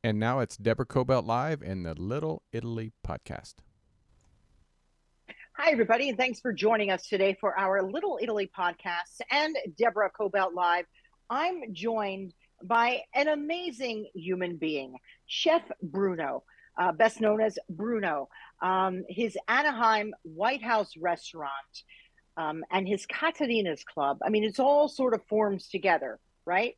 And now it's Deborah Kobylt Live in the Little Italy podcast. Hi, everybody, and thanks for joining us today for our Little Italy podcast and Deborah Kobylt Live. I'm joined by an amazing human being, Chef Bruno, best known as Bruno. His Anaheim White House Restaurant and his Caterina's Club. I mean, it's all sort of forms together, right?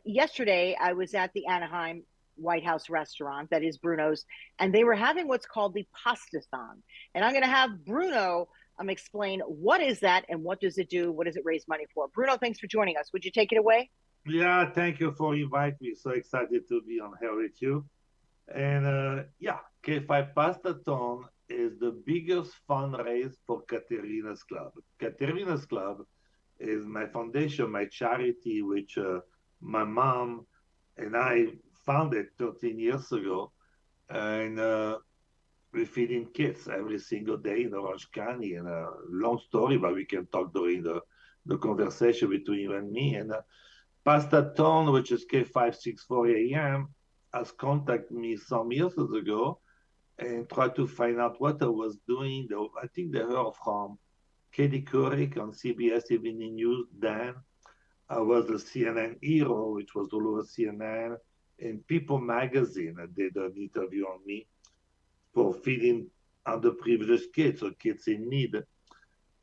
Yesterday, I was at the Anaheim White House Restaurant, that is Bruno's, and they were having what's called the Pastathon. And I'm going to have Bruno explain what is that and what does it do? What does it raise money for? Bruno, thanks for joining us. Would you take it away? Yeah, thank you for inviting me. So excited to be on here with you. And K5 Pastathon is the biggest fundraise for Caterina's Club. Caterina's Club is my foundation, my charity, which my mom and I founded 13 years ago. And we're feeding kids every single day in Orange County. And a long story, but we can talk during the conversation between you and me. And Pastathon, which is K564AM, has contacted me some years ago and tried to find out what I was doing. I think they heard from Katie Couric on CBS Evening News then. I was a CNN hero, which was all over CNN. And People magazine did an interview on me for feeding underprivileged kids or kids in need.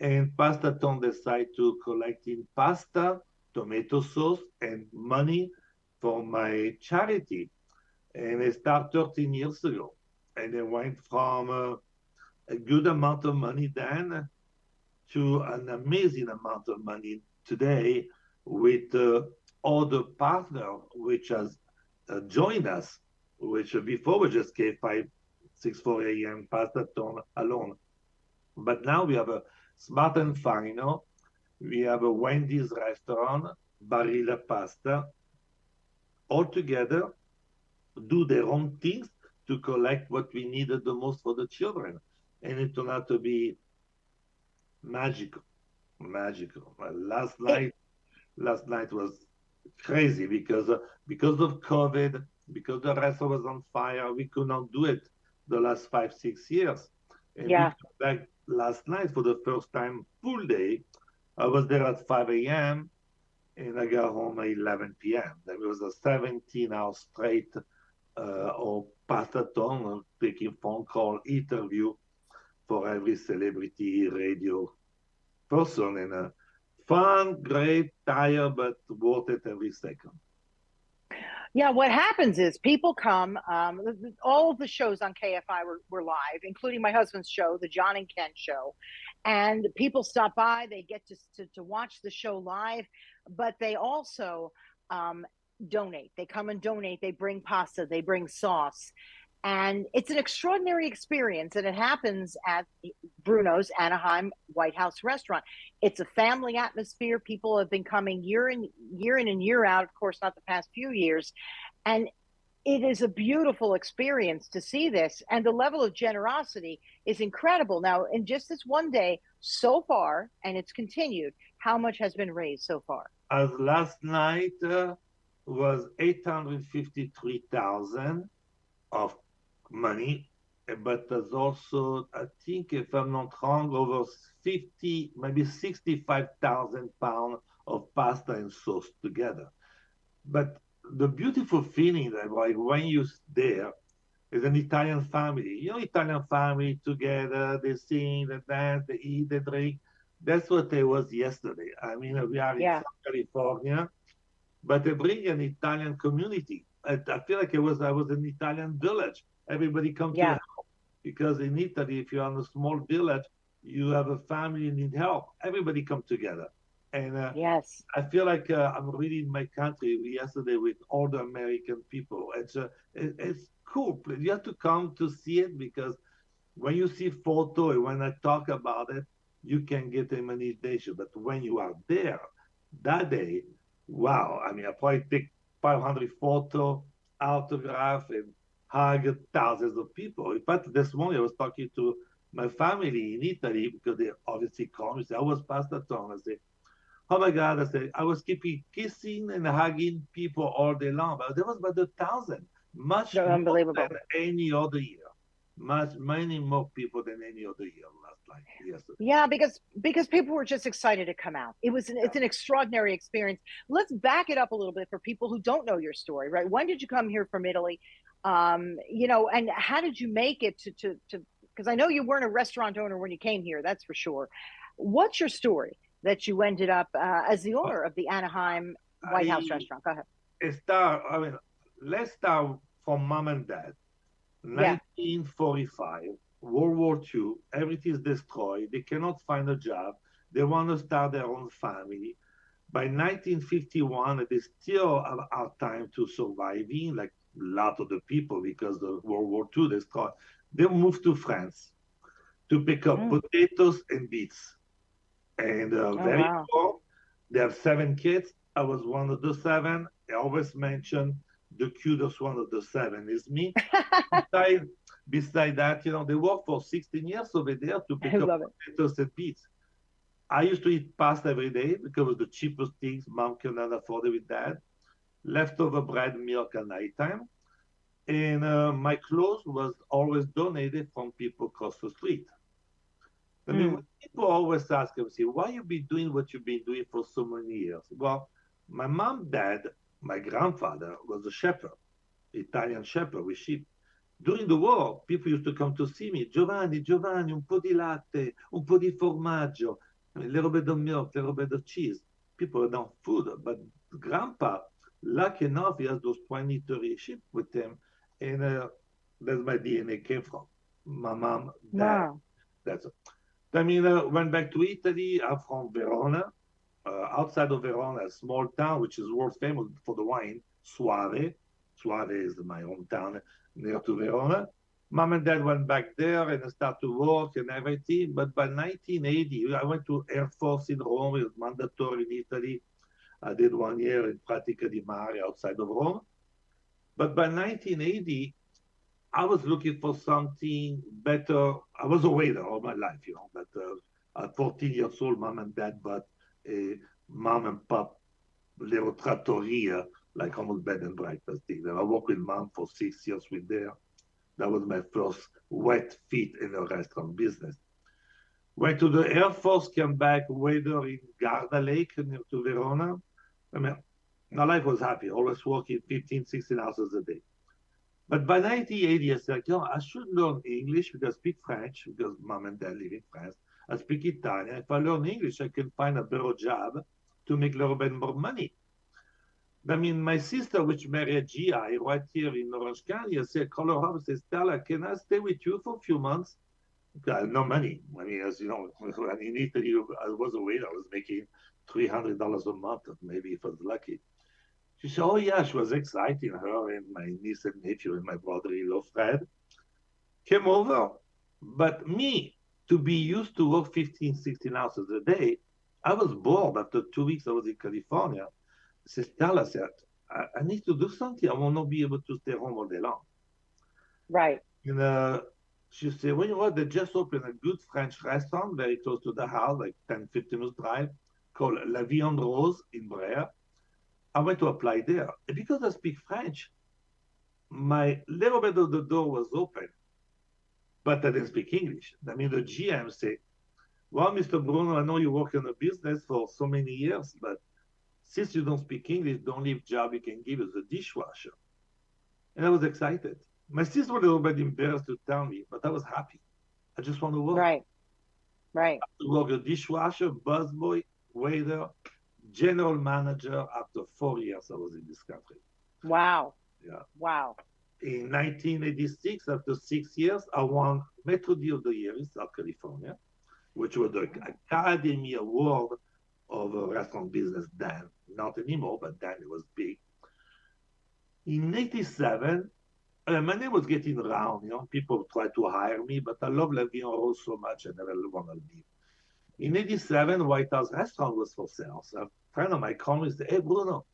And Pastathon decided to collect in pasta, tomato sauce, and money for my charity. And it started 13 years ago. And it went from a good amount of money then to an amazing amount of money today with other partner which has joined us, which before we just gave 564 AM Pastathon alone. But now we have a Smart and Final, we have a Wendy's restaurant, Barilla Pasta, all together do their own things to collect what we needed the most for the children. And it turned out to be magical. Last night was crazy because of COVID, because the restaurant was on fire. We could not do it the last 5-6 years. And we came back last night for the first time full day. I was there at 5 a.m. and I got home at 11 p.m. There was a 17-hour straight of Pastathon, taking phone call, interview for every celebrity radio person. And fun, great, tired, but worth it every second. Yeah, what happens is people come, all of the shows on KFI were live, including my husband's show, the John and Ken show. And people stop by, they get to watch the show live, but they also donate. They come and donate, they bring pasta, they bring sauce. And it's an extraordinary experience, and it happens at Bruno's Anaheim White House Restaurant. It's a family atmosphere. People have been coming year in and year out, of course, not the past few years. And it is a beautiful experience to see this. And the level of generosity is incredible. Now, in just this one day, so far, and it's continued, how much has been raised so far? As last night was 853,000 of money, but there's also, I think, if I'm not wrong, over 50, maybe 65,000 pounds of pasta and sauce together. But the beautiful feeling that like when you're there is an Italian family. You know, Italian family together, they sing, they dance, they eat, they drink. That's what it was yesterday. I mean, we are in South California, but they bring an Italian community. I feel like I was an Italian village. Everybody come to help. Because in Italy, if you're in a small village, you have a family and need help. Everybody come together. And I feel like I'm really in my country yesterday with all the American people. It's cool. You have to come to see it because when you see photo and when I talk about it, you can get imagination. But when you are there that day, wow. I mean, I probably take 500 photo, autograph, and hug thousands of people. In fact, this morning I was talking to my family in Italy because they obviously called me. Say, I was Pastathon. I said, oh my God, I said, I was keeping kissing and hugging people all day long. But there was about 1,000. much They're more unbelievable. than any other year. Many more people than any other year last night. Yes. Yeah, because people were just excited to come out. It's an extraordinary experience. Let's back it up a little bit for people who don't know your story, right? When did you come here from Italy? And how did you make it to because I know you weren't a restaurant owner when you came here, that's for sure. What's your story that you ended up as the owner of the Anaheim White House I Restaurant? Go ahead. start. I mean, let's start from mom and dad. Yeah. 1945, World War II, everything is destroyed. They cannot find a job. They want to start their own family. By 1951, they still have hard time to surviving, like a lot of the people, because the World War II destroyed. They moved to France to pick up Mm. potatoes and beets. And Oh very wow. poor. They have 7 kids. I was one of the 7. I always mention the cutest one of the 7 is me. Beside, beside that, they work for 16 years over there to I pick up love it. potatoes and beets. I used to eat pasta every day because it was the cheapest things mom cannot afford it with dad. Leftover bread, milk at nighttime. And my clothes was always donated from people across the street. I mean, Mm. when people always ask me, say, why you been doing what you've been doing for so many years? Well, my mom, dad, my grandfather was a shepherd, Italian shepherd with sheep. During the war, people used to come to see me. Giovanni, un po' di latte, un po' di formaggio, a little bit of milk, a little bit of cheese. People don't food, but grandpa, lucky enough, he has those 20, 30 sheep with him. And that's my DNA came from. My mom, dad, Wow. that's it. I mean, went back to Italy. I'm from Verona. Outside of Verona, a small town which is world famous for the wine, Soave. Soave is my hometown near to Verona. Mom and dad went back there and started to work and everything. But by 1980, I went to Air Force in Rome. It was mandatory in Italy. I did 1 year in Pratica di Mare outside of Rome. But by 1980, I was looking for something better. I was a waiter all my life, but at 14 years old, mom and dad bought a mom and pop little trattoria, like almost bed and breakfast thing. And I worked with mom for 6 years with there. That was my first wet feet in the restaurant business. Went to the Air Force, came back, waiter in Garda Lake near to Verona. I mean, my life was happy, always working 15, 16 hours a day. But by 1980, I said, I should learn English because I speak French, because mom and dad live in France. I speak Italian. If I learn English, I can find a better job to make a little bit more money. I mean, my sister, which married a GI right here in Orange County, I said, call her up and say, Stella, can I stay with you for a few months? I had no money. I mean, as you know, in Italy, I was a waiter. I was making $300 a month, maybe if I was lucky. She said, oh, yeah, she was exciting. Her and my niece and nephew and my brother-in-law, Fred, came over. But me, to be used to work 15, 16 hours a day, I was bored after 2 weeks. I was in California. I said, Stella, I need to do something. I will not be able to stay home all day long. Right. And she said, well, you know what? They just opened a good French restaurant very close to the house, like 10, 15 minutes drive, called La Viande Rose in Brea. I went to apply there. And because I speak French, my little bit of the door was open, but I didn't speak English. I mean, the GM said, well, Mr. Bruno, I know you work in a business for so many years, but since you don't speak English, the only job you can give is a dishwasher. And I was excited. My sister was a little bit embarrassed to tell me, but I was happy. I just want to work. Right. Right. To work a dishwasher, busboy, waiter, general manager. After 4 years, I was in this country. Wow. Yeah. Wow. In 1986, after 6 years, I won Metro Deal of the Year in South California, which was the Academy Award of restaurant business then. Not anymore, but then it was big. In 87, my name was getting around. People tried to hire me, but I love La Viande Rose so much, I never want to leave. In 87, White House Restaurant was for sale. So a friend of mine called me and said, hey, Bruno,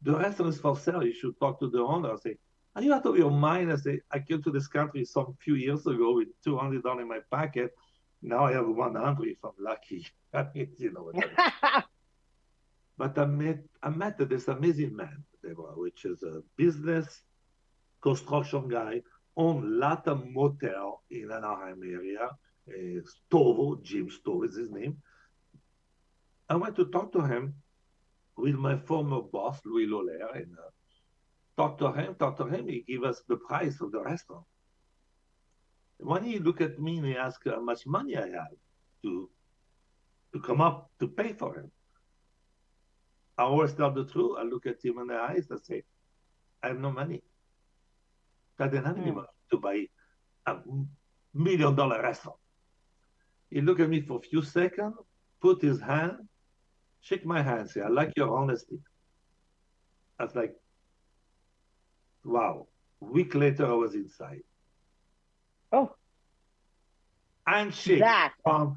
the restaurant is for sale. You should talk to the owner. I say, are you out of your mind? I say, I came to this country some few years ago with $200 in my pocket. Now I have 100 if I'm lucky. You know what I mean. But I met this amazing man, Deborah, which is a business construction guy, owned a lot of motel in Anaheim area. Stovo, Jim Stovo is his name. I went to talk to him with my former boss, Louis Lolaire, and talk to him. He gave us the price of the restaurant. When he looked at me and he asked how much money I had to come up to pay for him. I always tell the truth. I look at him in the eyes and say, I have no money. I didn't have any money to buy $1 million restaurant. He looked at me for a few seconds, put his hand, shake my hand, say, I like your honesty. I was like, wow. A week later, I was inside. Oh. Handshake from,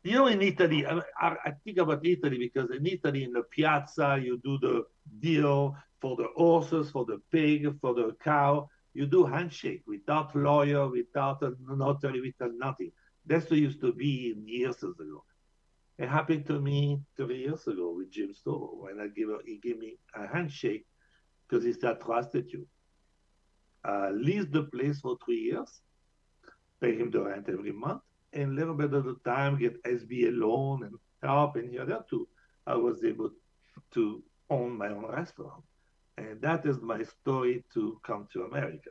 in Italy, I think about Italy because in Italy, in the piazza, you do the deal for the horses, for the pig, for the cow. You do handshake without lawyer, without a notary, without nothing. That's what used to be years ago. It happened to me 3 years ago with Jim Stowe when he gave me a handshake because he said, I trusted you. Lease the place for 3 years, pay him the rent every month, and a little bit of the time get SBA loan and help and here there too. I was able to own my own restaurant. And that is my story to come to America.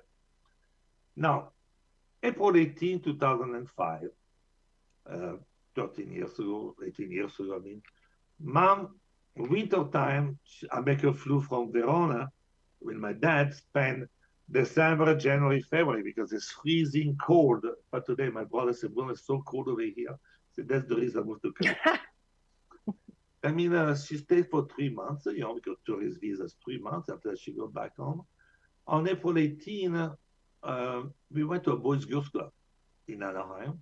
Now, April 18, 2005, 13 years ago, 18 years ago, I mean, Mom, winter time, America flew from Verona with my dad, spent December, January, February, because it's freezing cold. But today, my brother said, well, it's so cold over here. So that's the reason I moved to California. I mean, she stayed for 3 months, because tourist visas 3 months after she got back home. On April 18, we went to a Boys Girls Club in Anaheim.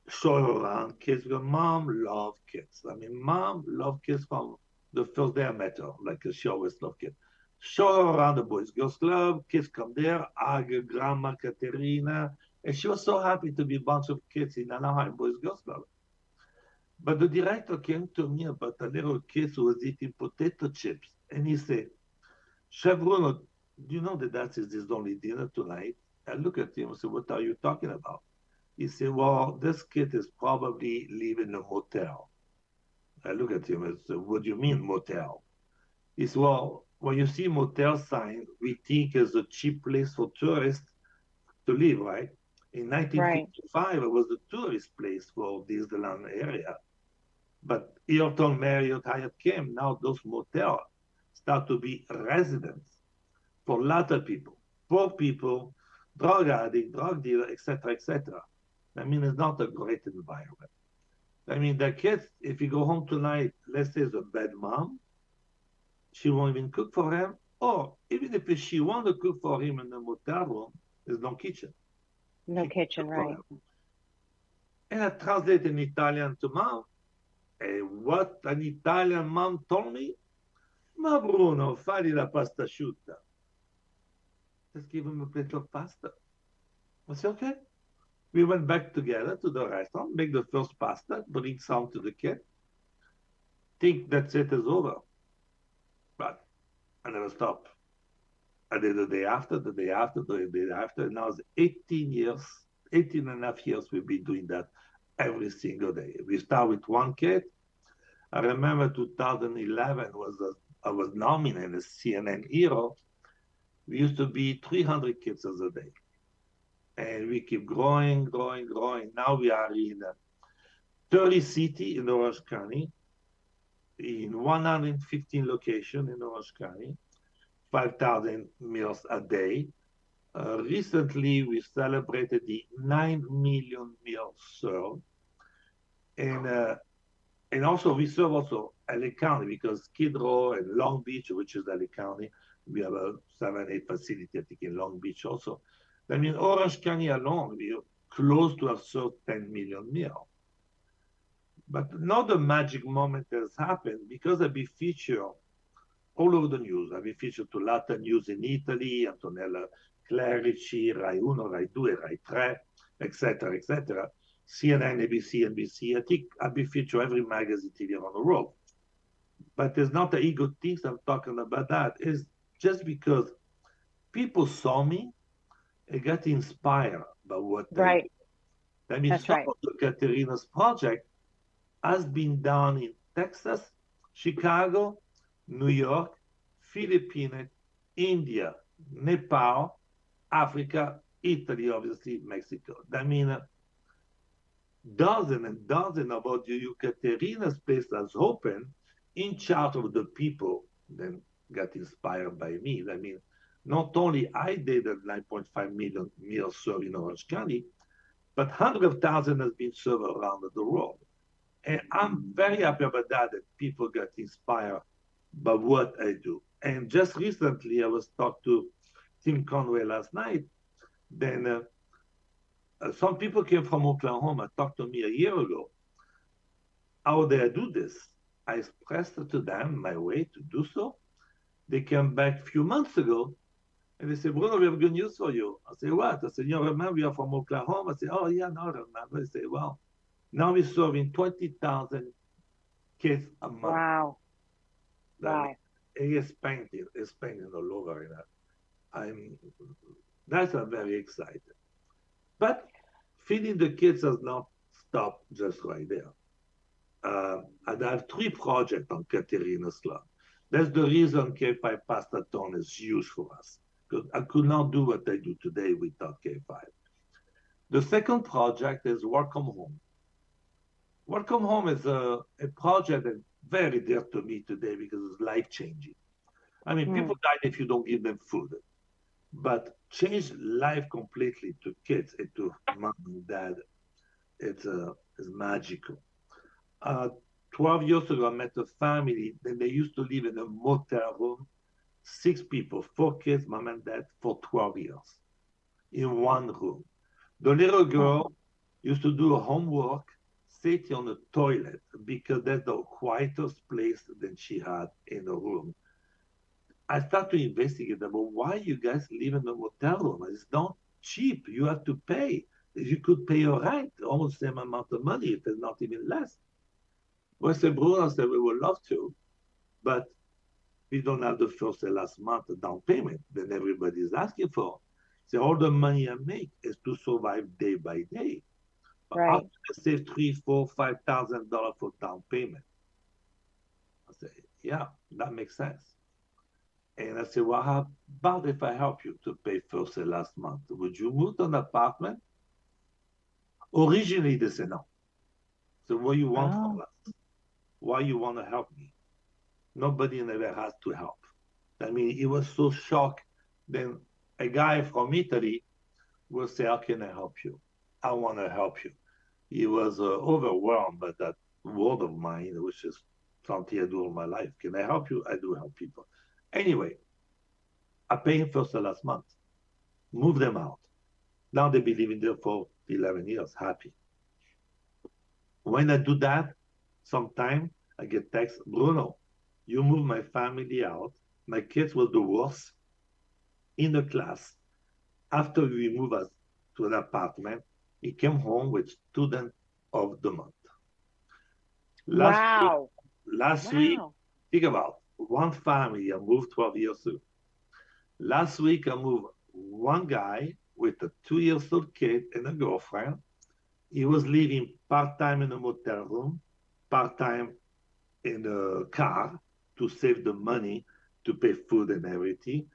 Show her around kids. Because Mom loved kids. I mean, Mom loved kids from the first day I met her. Like she always loved kids. Show her around the Boys Girls Club. Kids come there, hug Grandma Caterina. And she was so happy to be a bunch of kids in Anaheim Boys Girls Club. But the director came to me about a little kid who was eating potato chips. And he said, Chef Bruno, do you know that that is his only dinner tonight? I look at him and say, what are you talking about? He said, well, this kid is probably living in a motel. I look at him and say, what do you mean motel? He said, well, when you see motel sign, we think it's a cheap place for tourists to live, right? In 1955, it was a tourist place for Disneyland area. But Hilton, Marriott, Hyatt came. Now those motels start to be residents for a lot of people, poor people, drug addict, drug dealer, etc., etc. I mean, it's not a great environment. I mean, the kids, if you go home tonight, let's say it's a bad mom, she won't even cook for him. Or even if she wants to cook for him in the motel room, there's no kitchen. No kitchen, right. And I translate in Italian to Mom. And what an Italian mom told me, ma Bruno, fai la pasta asciutta. Just give him a plate of pasta. I said, okay. We went back together to the restaurant, make the first pasta, bring some to the kid. Think that's it is over. But I never stopped. I did the day after, the day after, the day after. And now it's 18 and a half years we've been doing that every single day. We start with one kid. I remember 2011 I was nominated as CNN hero. We used to be 300 kids a day. And we keep growing. Now we are in 30 cities in Orange County, in 115 locations in Orange County, 5,000 meals a day. Recently, we celebrated the 9 million meals served. And also, we serve also LA County because Skid Row and Long Beach, which is LA County, we have a 7-8 facility, I think, in Long Beach also. I mean, Orange County alone, we are close to have served 10 million meals. But not the magic moment has happened because I've been featured all over the news. I've been featured to Latin news in Italy, Antonella Clerici, Rai Uno, Rai Due, Rai Tre, etc., etc. CNN, ABC, NBC. I think I've been featured every magazine TV around the world. But there's not the ego things I'm talking about that. It's just because people saw me and got inspired by what I do. Right. I mean, That's some right. of the Caterina's project has been done in Texas, Chicago, New York, Philippines, India, Nepal, Africa, Italy, obviously, Mexico. I mean, dozens and dozens of audio Caterina space has opened in charge of the people then got inspired by me. I mean, not only I did a 9.5 million meals served in Orange County, but hundreds of thousands has been served around the world. And I'm very happy about that people get inspired by what I do. And just recently, I was talking to Tim Conway last night. Then some people came from Oklahoma, talked to me a year ago. How they do this? I expressed to them my way to do so. They came back a few months ago and they said, Bruno, we have good news for you. I said, what? I said, you remember you're from Oklahoma? I said, oh, yeah, no, I remember. I said, well, now we're serving 20,000 kids a month. Wow. Wow. It's painting all over. That's very exciting. But feeding the kids has not stopped just right there. And I have 3 projects on Caterina's Club. That's the reason K5 Pastathon is huge for us. Because I could not do what I do today without K5. The second project is Welcome Home. Welcome Home is a project that's very dear to me today because it's life-changing. I mean, people die if you don't give them food. But change life completely to kids and to mom and dad, it's magical. 12 years ago, I met a family, then they used to live in a motel room, 6 people, 4 kids, mom and dad, for 12 years in one room. The little girl used to do her homework sitting on the toilet because that's the quietest place that she had in the room. I started to investigate about why you guys live in a motel room. It's not cheap. You have to pay. You could pay your rent, almost the same amount of money, if it's not even less. Well, I said, Bruno, said, we would love to, but we don't have the first and last month down payment that everybody is asking for. So all the money I make is to survive day by day. Right. After I save $3,000, $4,000, $5,000 for down payment. I said, yeah, that makes sense. And I said, well, how about if I help you to pay first and last month? Would you move to an apartment? Originally, they said no. So what you want from us? Why you want to help me? Nobody never has to help. I mean, he was so shocked. Then a guy from Italy will say, how can I help you? I want to help you. He was overwhelmed by that word of mine, which is something I do all my life. Can I help you? I do help people. Anyway, I pay him first and last month. Move them out. Now they've been living there for 11 years, happy. When I do that, sometime I get text, Bruno, you move my family out. My kids were the worst in the class. After we move us to an apartment, he came home with student of the month. Last week, think about one family I moved 12 years ago. Last week, I moved one guy with a 2-year-old kid and a girlfriend. He was living part-time in a motel room, part-time in a car to save the money to pay food and everything.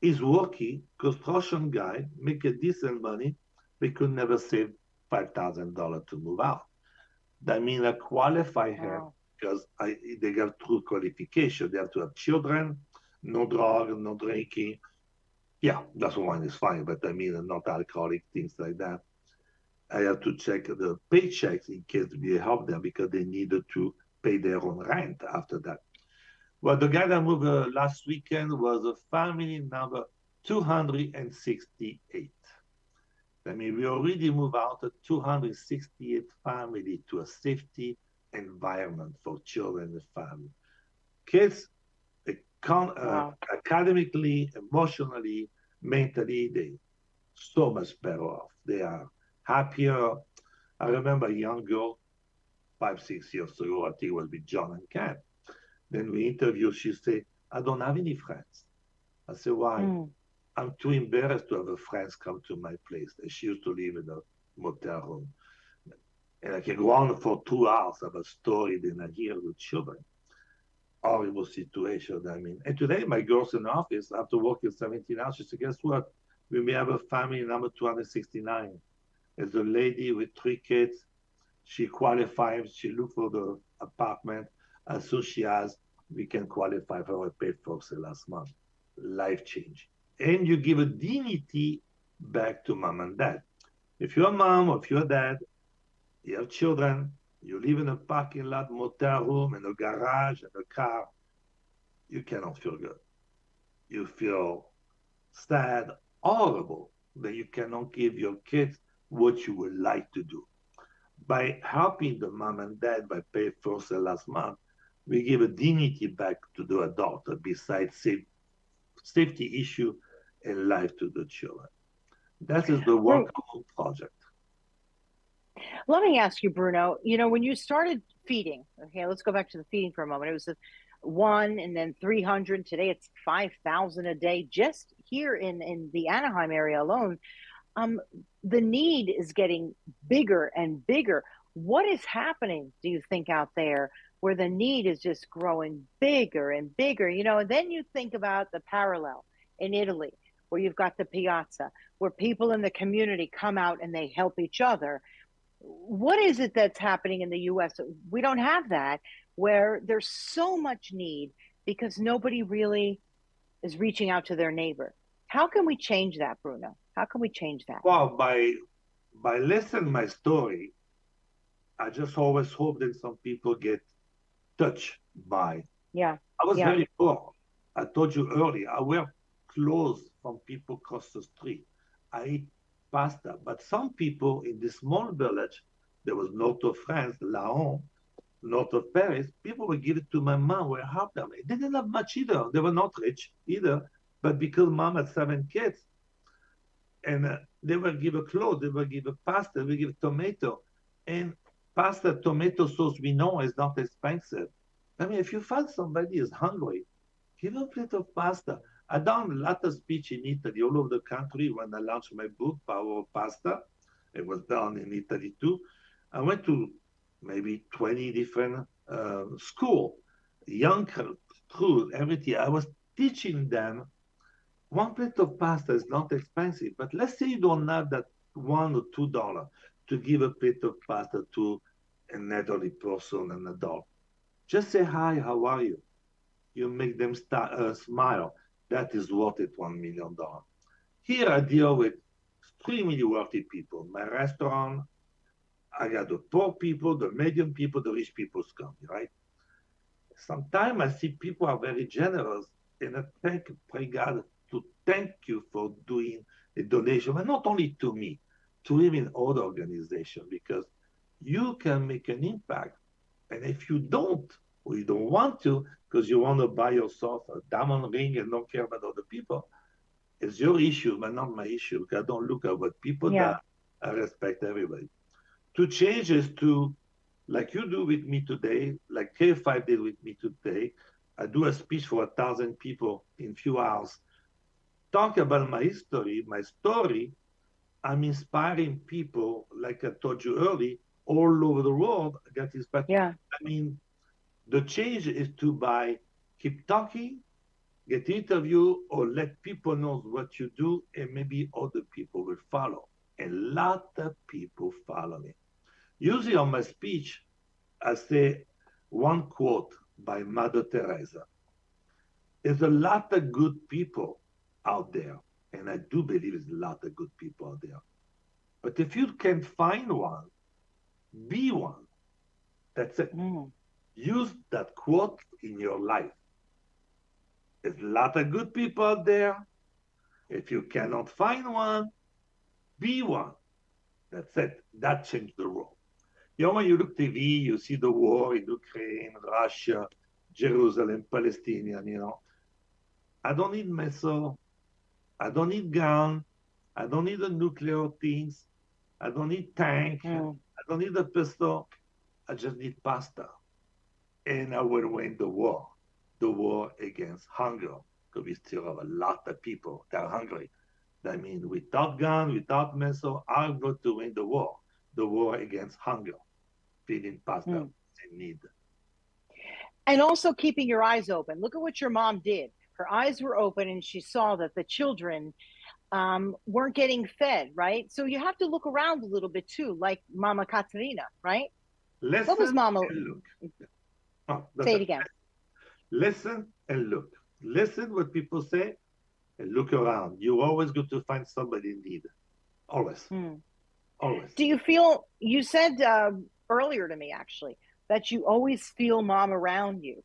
He's working, construction guy, make a decent money, but could never save $5,000 to move out. That means I qualify him because they have true qualification. They have to have children, no drug, no drinking. Yeah, that's one is fine, but I mean, not alcoholic, things like that. I have to check the paychecks in case we help them because they needed to pay their own rent after that. Well, the guy that moved last weekend was a family number 268. I mean, we already moved out a 268 family to a safety environment for children and family. Kids, academically, emotionally, mentally, they so much better off. They are happier. I remember a young girl, 5, 6 years ago, I think it was with John and Ken. Then we interviewed, she said, I don't have any friends. I said, why? I'm too embarrassed to have a friend come to my place. And she used to live in a motel room. And I can go on for 2 hours about story, then I hear with children. Horrible situation. I mean, and today my girl's in the office after working 17 hours. She said, guess what? We may have a family number 269. There's a lady with 3 kids. She qualifies. She looked for the apartment. As soon as she has, we can qualify for a paid for the last month. Life change. And you give a dignity back to mom and dad. If you're a mom or if you're a dad, you have children, you live in a parking lot, motel room, in a garage, in a car, you cannot feel good. You feel sad, horrible that you cannot give your kids what you would like to do. By helping the mom and dad by pay first and last month, we give a dignity back to the adult besides safety issue and life to the children. That is the Bru- work project. Let me ask you, Bruno, when you started feeding, okay, let's go back to the feeding for a moment. It was one and then 300. Today it's 5,000 a day just here in the Anaheim area alone. Um, the need is getting bigger and bigger. What is happening, do you think, out there where the need is just growing bigger and bigger? And then you think about the parallel in Italy, where you've got the piazza, where people in the community come out and they help each other. What is it that's happening in the US? We don't have that, where there's so much need because nobody really is reaching out to their neighbor. How can we change that, Bruno? How can we change that? Well, by listening my story, I just always hope that some people get touched by. Yeah. I was Yeah. very poor. I told you earlier, I wear clothes from people across the street. I eat pasta. But some people in this small village, there was north of France, Laon, north of Paris, people would give it to my mom, would help them. They didn't have much either. They were not rich either. But because mom had 7 kids, and they will give a clothes, they will give a pasta, they will give tomato. And pasta, tomato sauce, we know is not expensive. I mean, if you find somebody is hungry, give a plate of pasta. I done a lot of speech in Italy, all over the country when I launched my book, Power of Pasta. It was done in Italy too. I went to maybe 20 different school, young crew, everything. I was teaching them one plate of pasta is not expensive, but let's say you don't have that $1 or $2 to give a plate of pasta to an elderly person, an adult. Just say hi, how are you? You make them smile. That is worth it, $1 million. Here I deal with extremely wealthy people. My restaurant, I got the poor people, the medium people, the rich people's company, right? Sometimes I see people are very generous, and I pray God to thank you for doing a donation, but not only to me, to even other organizations, because you can make an impact. And if you don't, or you don't want to, because you want to buy yourself a diamond ring and don't care about other people, it's your issue, but not my issue. Because I don't look at what people do. Yeah. I respect everybody. To change is to, like you do with me today, like K5 did with me today. I do a speech for 1,000 people in few hours. Talk about my history, my story. I'm inspiring people, like I told you early, all over the world. That is, but Yeah. I mean, the change is to keep talking, get interview, or let people know what you do, and maybe other people will follow. A lot of people follow me. Usually on my speech, I say one quote by Mother Teresa. There's a lot of good people out there, and I do believe there's a lot of good people out there. But if you can find one, be one. That's it. Mm. Use that quote in your life. There's a lot of good people out there. If you cannot find one, be one. That's it. That changed the world. When you look TV, you see the war in Ukraine, Russia, Jerusalem, Palestinian. I don't need missile. I don't need gun. I don't need the nuclear things. I don't need tank. I don't need a pistol. I just need pasta. And I will win the war against hunger. because we still have a lot of people that are hungry. I mean, without gun, without missile, I'm going to win the war against hunger, feeding pasta in need. And also keeping your eyes open. Look at what your mom did. Her eyes were open and she saw that the children weren't getting fed, right? So you have to look around a little bit too, like Mama Caterina, right? What was Listen Mama? and look. Oh, Say it again. Listen and look. Listen what people say and look around. You're always going to find somebody in need. Always. Always. Do you feel, you said earlier to me actually, that you always feel mom around you.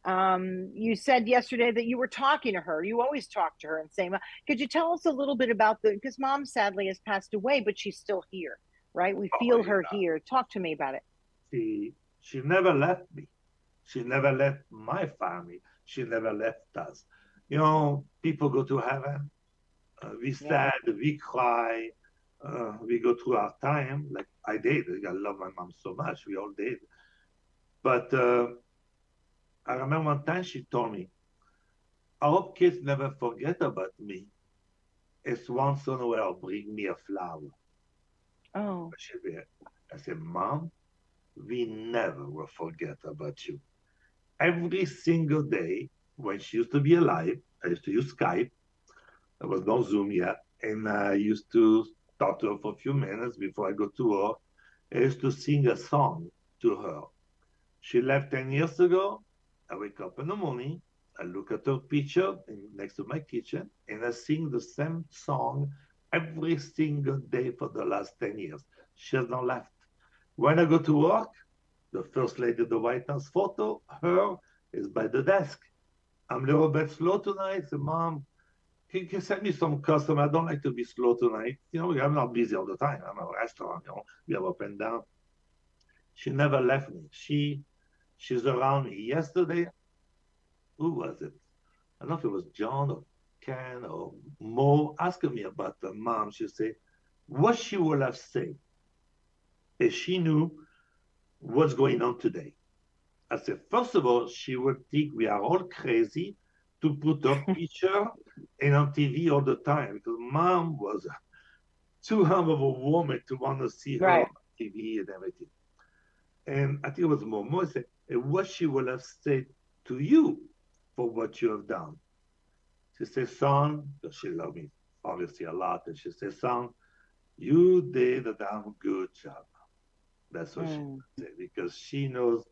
You said yesterday that you were talking to her. You always talk to her and say, could you tell us a little bit about because mom sadly has passed away, but she's still here, right? We feel her here. Talk to me about it. She never left me. She never left my family. She never left us. You know, people go to heaven. We sad, we cry, we go through our time. Like I did. I love my mom so much. We all did. But I remember one time she told me, I hope kids never forget about me. It's once in a while bring me a flower. Oh. I said, Mom, we never will forget about you. Every single day, when she used to be alive, I used to use Skype. There was no Zoom yet. And I used to talk to her for a few minutes before I go to work. I used to sing a song to her. She left 10 years ago. I wake up in the morning. I look at her picture next to my kitchen, and I sing the same song every single day for the last 10 years. She has not left. When I go to work, the first lady of the White House photo, her, is by the desk. I'm a little bit slow tonight. So, Mom, can you send me some custom? I don't like to be slow tonight. You know, I'm not busy all the time. I'm a restaurant, you know, we have up and down. She never left me. She's around me. Yesterday, who was it? I don't know if it was John or Ken or Mo asking me about her mom. She said, what she would have said if she knew what's going on today. I said, first of all, she would think we are all crazy to put her picture and on TV all the time because mom was too humble of a woman to want to see her on TV and everything. And I think it was Momo said, and what she would have said to you for what you have done. She said, son, because she loved me obviously a lot, and she said, son, you did a damn good job. That's what she would say, because she knows,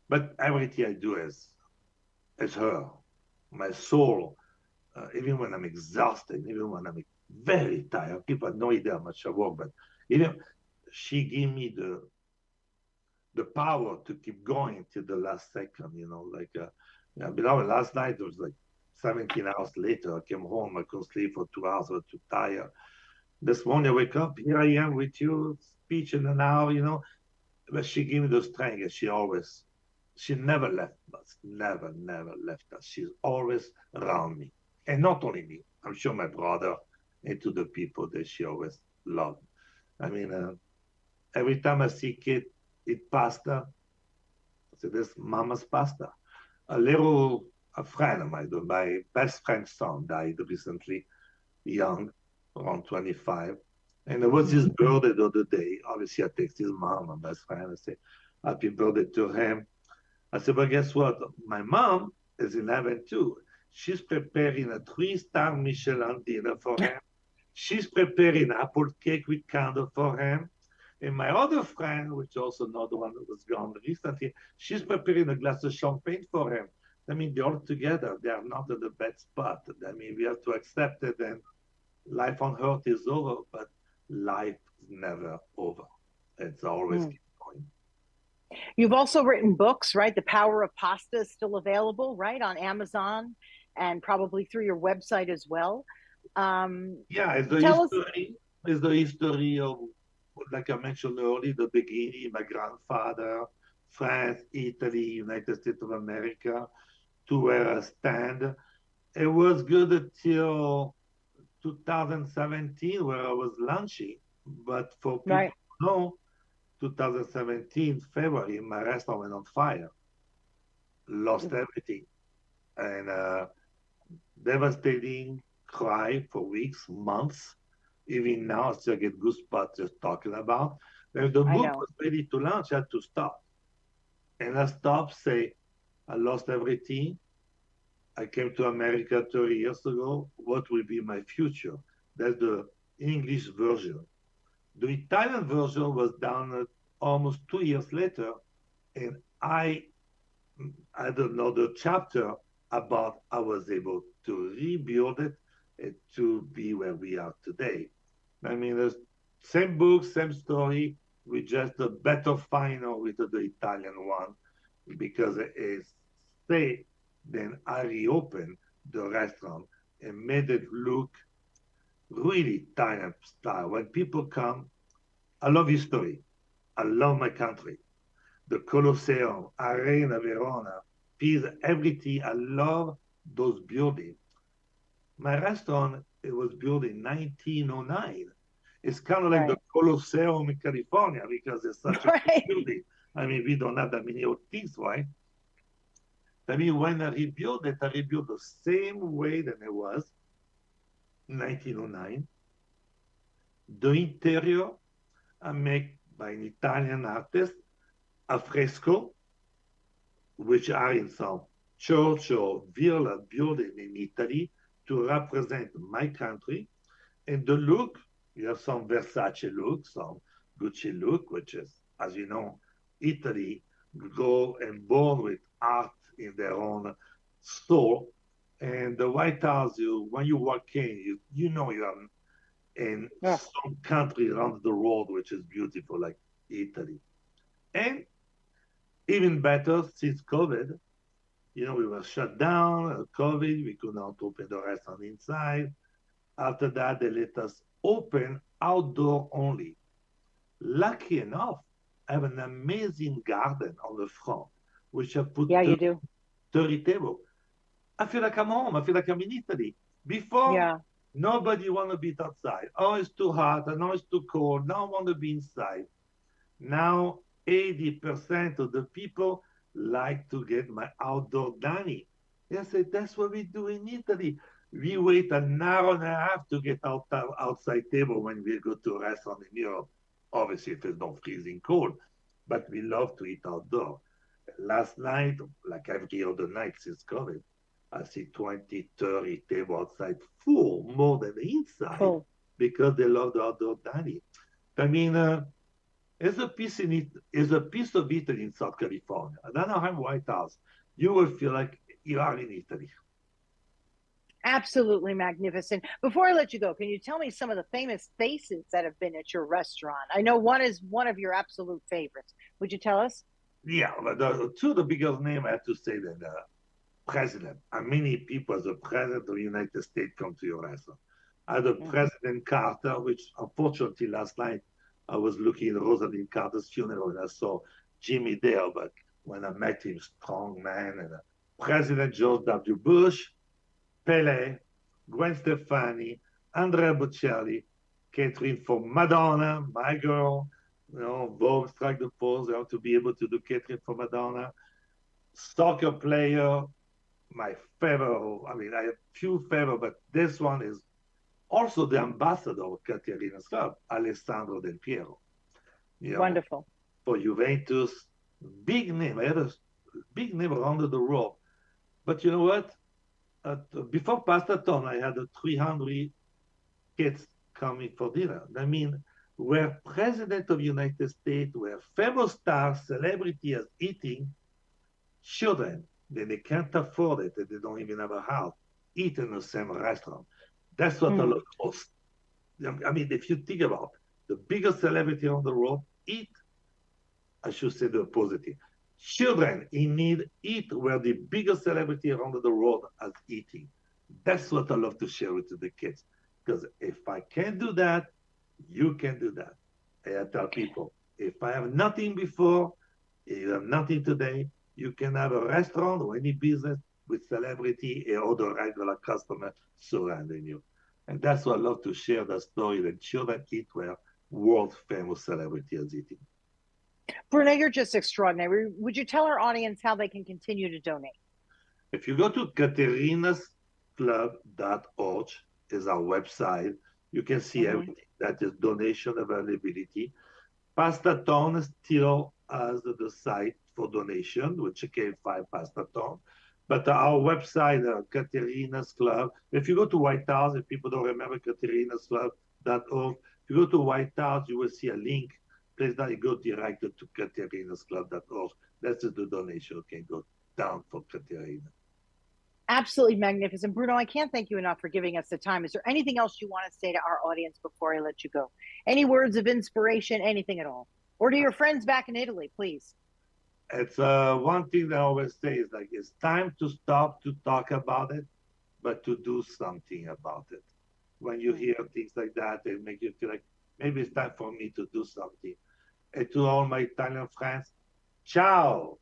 but everything I do is her, my soul. Even when I'm exhausted, even when I'm very tired, people have no idea how much I work, but she gave me the power to keep going till the last second, you know, like, beloved, last night it was like 17 hours later, I came home, I couldn't sleep for 2 hours, I was too tired. This morning I wake up, here I am with you, speech in an hour, you know, but she gave me the strength, and she never left us, never left us. She's always around me. And not only me, I'm sure my brother and to the people that she always loved. I mean, every time I see kid eat pasta, I say, this mama's pasta. A friend of mine, my best friend's son died recently, young, around 25. And it was his birthday the other day. Obviously, I text his mom, my best friend, I say, happy birthday to him. I said, but guess what? My mom is in heaven too. She's preparing a 3-star Michelin dinner for him. She's preparing apple cake with candle for him. And my other friend, which also another one that was gone recently, she's preparing a glass of champagne for him. I mean, they're all together. They are not in the bad spot. I mean, we have to accept it. And life on earth is over, but life is never over. It's always keep going. You've also written books, right? The Power of Pasta is still available, right, on Amazon and probably through your website as well. It's the history of, like I mentioned earlier, the beginning, my grandfather, France, Italy, United States of America, to where I stand. It was good until 2017, where I was launching. But for people who know, 2017, February, my restaurant went on fire. Lost everything. And devastating cry for weeks, months. Even now, I still get goosebumps just talking about. When the I book know. was ready to launch, I had to stop. And I stopped, say, I lost everything. I came to America 30 years ago. What will be my future? That's the English version. The Italian version was done almost 2 years later, and I don't know the chapter about I was able to rebuild it and to be where we are today. I mean, the same book, same story, with just a better final with the Italian one, because it's say then I reopened the restaurant and made it look really Italian style. When people come, I love history. I love my country. The Colosseum, Arena Verona, Pisa, everything. I love those buildings. My restaurant, it was built in 1909. It's kind of like the Right. Colosseum in California because it's such a big Right. building. I mean, we don't have that many old things, right? I mean, when I rebuilt it, I rebuilt the same way that it was in 1909. The interior, I make by an Italian artist, a fresco, which are in some church or villa building in Italy to represent my country. And the look, you have some Versace look, some Gucci look, which is, as you know, Italy go and born with art in their own soul. And the White House, when you walk in, you know you are in Oh, some country around the world, which is beautiful, like Italy. And even better, since COVID, we were shut down, COVID, we could not open the restaurant inside. After that, they let us open outdoor only. Lucky enough, I have an amazing garden on the front, which I put yeah, you do. 30 tables. I feel like I'm home. I feel like I'm in Italy. Before, Yeah. nobody want to be outside. Oh, it's too hot. I know it's too cold. Now I want to be inside. Now, 80% of the people like to get my outdoor dining. I said, that's what we do in Italy. We wait an hour and a half to get outside table when we go to a restaurant in Europe. Obviously, if it's not freezing cold, but we love to eat outdoor. Last night, like every other night since COVID, I see 20, 30 tables outside full more than the inside Cool. because they love the outdoor dining. I mean, there's a piece in it. Is a piece of Italy in South California. At Anaheim White House, you will feel like you are in Italy. Absolutely magnificent. Before I let you go, can you tell me some of the famous faces that have been at your restaurant? I know one is one of your absolute favorites. Would you tell us? Yeah, but two of the biggest names I have to say that the president, and many people as the president of the United States come to your restaurant. The Mm-hmm. President Carter, which unfortunately last night I was looking at Rosalind Carter's funeral and I saw Jimmy there, but when I met him, strong man, and President George W. Bush, Pele, Gwen Stefani, Andrea Bocelli, catering for Madonna, my girl, Vogue strike the pose, to be able to do catering for Madonna, soccer player, my favorite. I mean, I have few favorite, but this one is also the ambassador of Caterina's club, Alessandro Del Piero. You know, Wonderful. for Juventus, big name. I have a big name around the world. But you know what? Before Pastaton, I had 300 kids coming for dinner. I mean, where President of the United States, where famous stars, celebrities eating, children, then they can't afford it, and they don't even have a house, eat in the same restaurant. That's what I Mm. love most. I mean, if you think about it, the biggest celebrity on the world, eat, I should say the positive. Children in need eat where the biggest celebrity around the world is eating. That's what I love to share with the kids. Because if I can do that, you can do that. And I tell people, if I have nothing before, if you have nothing today, you can have a restaurant or any business with celebrity and other regular customer surrounding you. And that's what I love to share the story that children eat where world famous celebrity is eating. Bruno, you're just extraordinary. Would you tell our audience how they can continue to donate? If you go to Caterina's caterina's.club.org is our website. You can see everything that is donation availability. Pastathon still has the site for donation, which is K5 Pastathon. But our website, Caterina's Club, if you go to White House, if people don't remember caterina's.club.org, if you go to White House, you will see a link. Please now you go directly to caterina's.club.org. That's the donation can go down for Caterina. Absolutely magnificent. Bruno, I can't thank you enough for giving us the time. Is there anything else you want to say to our audience before I let you go? Any words of inspiration, anything at all? Or to your friends back in Italy, please. It's one thing that I always say is like, it's time to stop to talk about it, but to do something about it. When you hear things like that, they make you feel like maybe it's time for me to do something. And to all my Italian friends, ciao.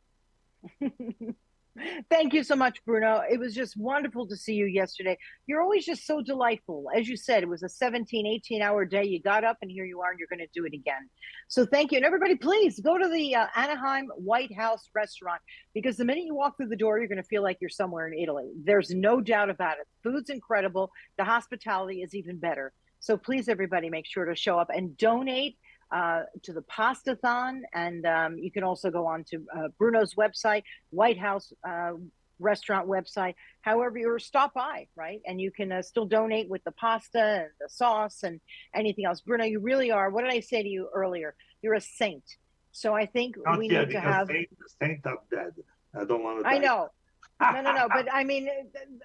Thank you so much, Bruno. It was just wonderful to see you yesterday. You're always just so delightful. As you said, it was a 17, 18-hour day. You got up and here you are and you're going to do it again. So thank you. And everybody, please go to the Anaheim White House Restaurant, because the minute you walk through the door, you're going to feel like you're somewhere in Italy. There's no doubt about it. Food's incredible. The hospitality is even better. So please, everybody, make sure to show up and donate to the Pastathon, and you can also go on to Bruno's website, White House Restaurant website, however, or stop by, right? And you can still donate with the pasta and the sauce and anything else. Bruno, you really are, what did I say to you earlier? You're a saint. So I think we need to have... Saint are dead. I don't want to die. I know. No. But I mean,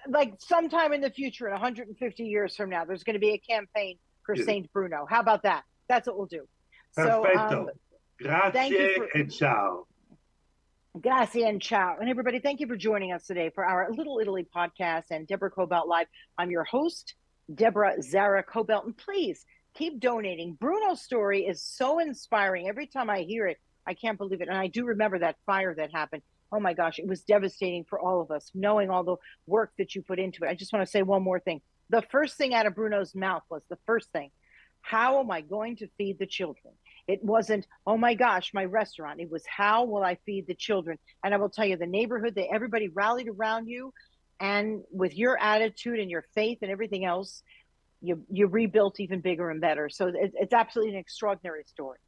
like sometime in the future, in 150 years from now, there's going to be a campaign for Saint Bruno. How about that? That's what we'll do. Perfetto. Grazie and ciao. Grazie and ciao. And everybody, thank you for joining us today for our Little Italy podcast and Deborah Kobylt Live. I'm your host, Deborah Zara Kobylt. And please keep donating. Bruno's story is so inspiring. Every time I hear it, I can't believe it. And I do remember that fire that happened. Oh my gosh, it was devastating for all of us, knowing all the work that you put into it. I just want to say one more thing. The first thing out of Bruno's mouth was the first thing. How am I going to feed the children? It wasn't, oh my gosh, my restaurant. It was, how will I feed the children? And I will tell you, the neighborhood, everybody rallied around you. And with your attitude and your faith and everything else, you rebuilt even bigger and better. So it's absolutely an extraordinary story.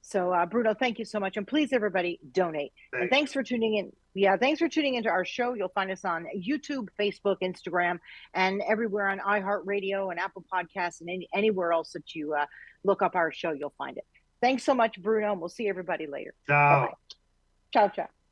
So Bruno, thank you so much. And please, everybody, donate. And thanks for tuning in. Yeah, thanks for tuning into our show. You'll find us on YouTube, Facebook, Instagram, and everywhere on iHeartRadio and Apple Podcasts and anywhere else that you look up our show, you'll find it. Thanks so much, Bruno. And we'll see everybody later. Ciao. Bye-bye. Ciao, ciao.